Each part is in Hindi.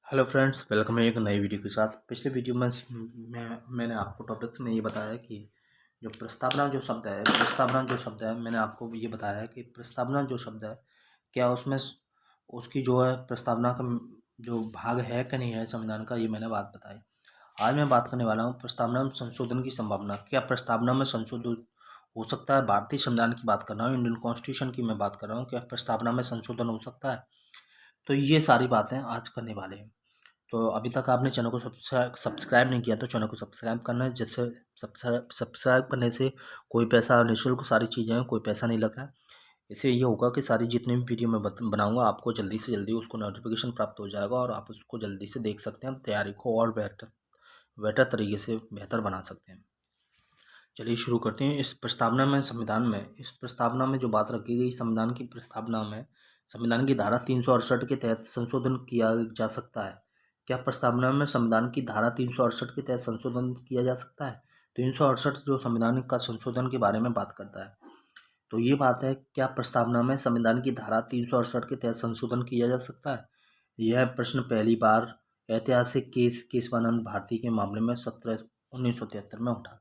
हेलो फ्रेंड्स, वेलकम है एक नई वीडियो के साथ। पिछले वीडियो में मैंने आपको टॉपिक्स में ये बताया कि जो प्रस्तावना जो शब्द है मैंने आपको ये बताया कि प्रस्तावना जो शब्द है क्या उसमें उसकी जो है प्रस्तावना का जो भाग है कि नहीं है संविधान का, ये मैंने बात बताई। आज मैं बात करने वाला हूँ प्रस्तावना में संशोधन की संभावना। क्या प्रस्तावना में संशोधन हो सकता है? भारतीय संविधान की बात कर रहा हूँ, इंडियन कॉन्स्टिट्यूशन की मैं बात कर रहा हूँ। क्या प्रस्तावना में संशोधन हो सकता है? तो ये सारी बातें आज करने वाले हैं। तो अभी तक आपने चैनल को सब्सक्राइब नहीं किया तो चैनल को सब्सक्राइब करना है, जिससे सब्सक्राइब करने से कोई पैसा निःशुल्क सारी चीज़ें हैं, कोई पैसा नहीं लग रहा है। इससे ये होगा कि सारी जितनी भी वीडियो मैं बनाऊंगा आपको जल्दी से जल्दी उसको नोटिफिकेशन प्राप्त हो जाएगा और आप उसको जल्दी से देख सकते हैं, तैयारी को और बेहतर बेहतर तरीके से बेहतर बना सकते हैं। चलिए शुरू करते हैं। इस प्रस्तावना में जो बात रखी गई, संविधान की प्रस्तावना में संविधान की धारा 368 के तहत संशोधन किया जा सकता है। क्या प्रस्तावना में संविधान की धारा 368 के तहत संशोधन किया जा सकता है? 368 जो संविधान का संशोधन के बारे में बात करता है, तो ये बात है, क्या प्रस्तावना में संविधान की धारा 368 के तहत संशोधन किया जा सकता है? यह प्रश्न पहली बार ऐतिहासिक केशवानंद भारती के मामले में 1973 में उठा।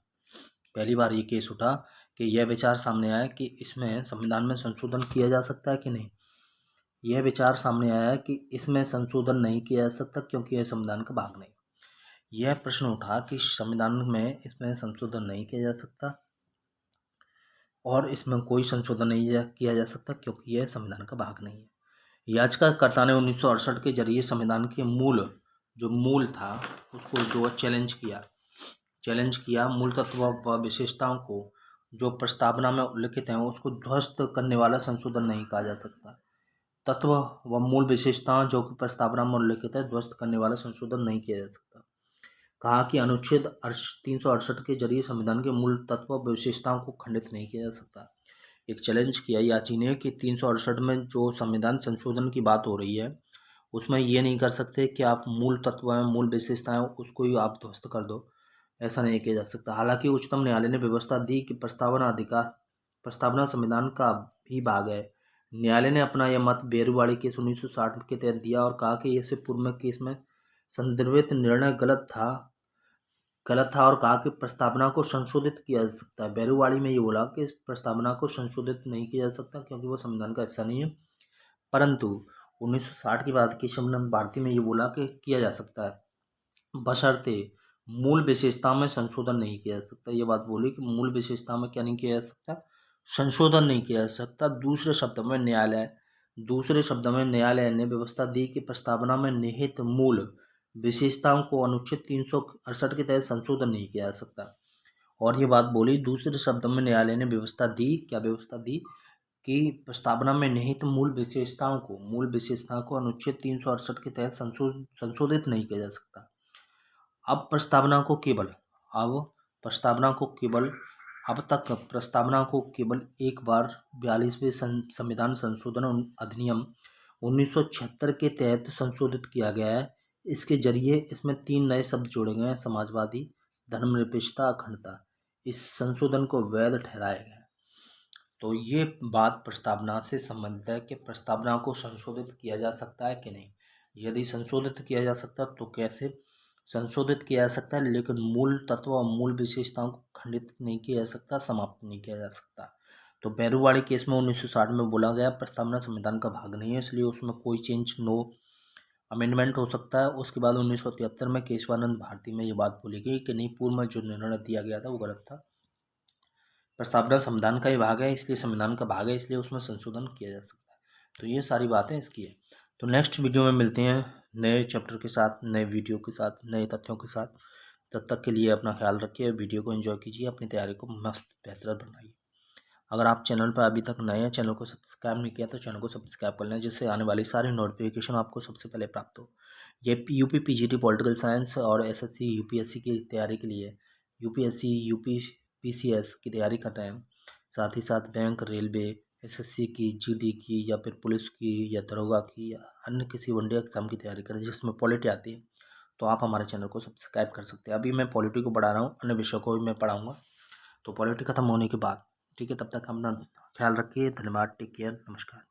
पहली बार ये केस उठा कि यह विचार सामने आया कि इसमें संविधान में संशोधन किया जा सकता है कि नहीं। यह विचार सामने आया कि इसमें संशोधन नहीं किया जा सकता क्योंकि यह संविधान का भाग नहीं। यह प्रश्न उठा कि संविधान में इसमें संशोधन नहीं किया जा सकता और इसमें कोई संशोधन नहीं किया जा सकता क्योंकि यह संविधान का भाग नहीं है। याचिकाकर्ता ने 1968 के जरिए संविधान के मूल था उसको जो चैलेंज किया। मूल तत्व व विशेषताओं को जो प्रस्तावना में उल्लिखित हैं उसको ध्वस्त करने वाला संशोधन नहीं कहा जा सकता। तत्व व मूल विशेषताएं जो कि प्रस्तावना में उल्लिखित है, ध्वस्त करने वाला संशोधन नहीं किया जा सकता। कहा कि अनुच्छेद 368 के जरिए संविधान के मूल तत्व व विशेषताओं को खंडित नहीं किया जा सकता। एक चैलेंज किया याची ने कि 368 में जो संविधान संशोधन की बात हो रही है उसमें ये नहीं कर सकते कि आप मूल तत्व हैं, मूल विशेषताएं उसको ही आप ध्वस्त कर दो, ऐसा नहीं किया जा सकता। हालांकि उच्चतम न्यायालय ने व्यवस्था दी कि प्रस्तावना संविधान का भी भाग है। न्यायालय ने अपना यह मत बेरुवाड़ी केस 1960 के तहत दिया और कहा कि इससे पूर्व में केस में संदर्भित निर्णय गलत था और कहा कि प्रस्तावना को संशोधित किया जा सकता है। बेरुवाड़ी में ये बोला कि इस प्रस्तावना को संशोधित नहीं किया जा सकता क्योंकि वो संविधान का हिस्सा नहीं है, परंतु 1960 की बात की संविधान भारती में ये बोला कि किया जा सकता है बशर्ते मूल विशेषता में संशोधन नहीं किया जा सकता। ये बात बोली कि मूल विशेषता में क्या नहीं किया जा सकता, संशोधन नहीं किया जा सकता। दूसरे शब्दों में न्यायालय ने व्यवस्था दी कि प्रस्तावना में निहित मूल विशेषताओं को अनुच्छेद 368 के तहत संशोधन नहीं किया जा सकता। और ये बात बोली, दूसरे शब्दों में न्यायालय ने व्यवस्था दी कि प्रस्तावना में निहित मूल विशेषताओं को अनुच्छेद 368 के तहत संशोधित नहीं किया जा सकता। अब प्रस्तावना को केवल एक बार 42वें संविधान संशोधन अधिनियम 1976 के तहत संशोधित किया गया है। इसके जरिए इसमें 3 नए शब्द जोड़े गए हैं, समाजवादी, धर्मनिरपेक्षता, अखंडता। इस संशोधन को वैध ठहराया गया है। तो ये बात प्रस्तावना से संबंधित है कि प्रस्तावना को संशोधित किया जा सकता है कि नहीं। यदि संशोधित किया जा सकता तो कैसे संशोधित किया जा सकता है, लेकिन मूल तत्व और मूल विशेषताओं को खंडित नहीं किया जा सकता, समाप्त नहीं किया जा सकता। तो बेरुवाड़ी केस में 1960 में बोला गया प्रस्तावना संविधान का भाग नहीं है, इसलिए उसमें कोई चेंज नो अमेंडमेंट हो सकता है। उसके बाद 1973 में केशवानंद भारती में ये बात बोली गई कि नहीं, पूर्व में जो निर्णय दिया गया था वो गलत था। प्रस्तावना संविधान का ही भाग है, इसलिए संविधान का भाग है, इसलिए उसमें संशोधन किया जा सकता है। तो ये सारी बातें इसकी है। तो नेक्स्ट वीडियो में मिलते हैं नए चैप्टर के साथ, नए वीडियो के साथ, नए तथ्यों के साथ। तब तक के लिए अपना ख्याल रखिए, वीडियो को एंजॉय कीजिए, अपनी तैयारी को मस्त बेहतर बनाइए। अगर आप चैनल पर अभी तक नए हैं, चैनल को सब्सक्राइब नहीं किया तो चैनल को सब्सक्राइब कर लें, जिससे आने वाली सारी नोटिफिकेशन आपको सबसे पहले प्राप्त हो। ये यूपी पीजीटी पॉलिटिकल साइंस और एसएससी यूपीएससी की तैयारी के लिए, यूपीएससी यूपी पीसीएस की तैयारी कर रहे हैं, साथ ही साथ बैंक, रेलवे, एसएससी की, जीडी की या फिर पुलिस की या दरोगा की या अन्य किसी वनडे एग्जाम की तैयारी करें जिसमें पॉलिटी आती है, तो आप हमारे चैनल को सब्सक्राइब कर सकते हैं। अभी मैं पॉलिटी को पढ़ा रहा हूँ, अन्य विषयों को भी मैं पढ़ाऊँगा, तो पॉलिटी खत्म होने के बाद। ठीक है, तब तक अपना ख्याल रखिए। धन्यवाद, टेक केयर, नमस्कार।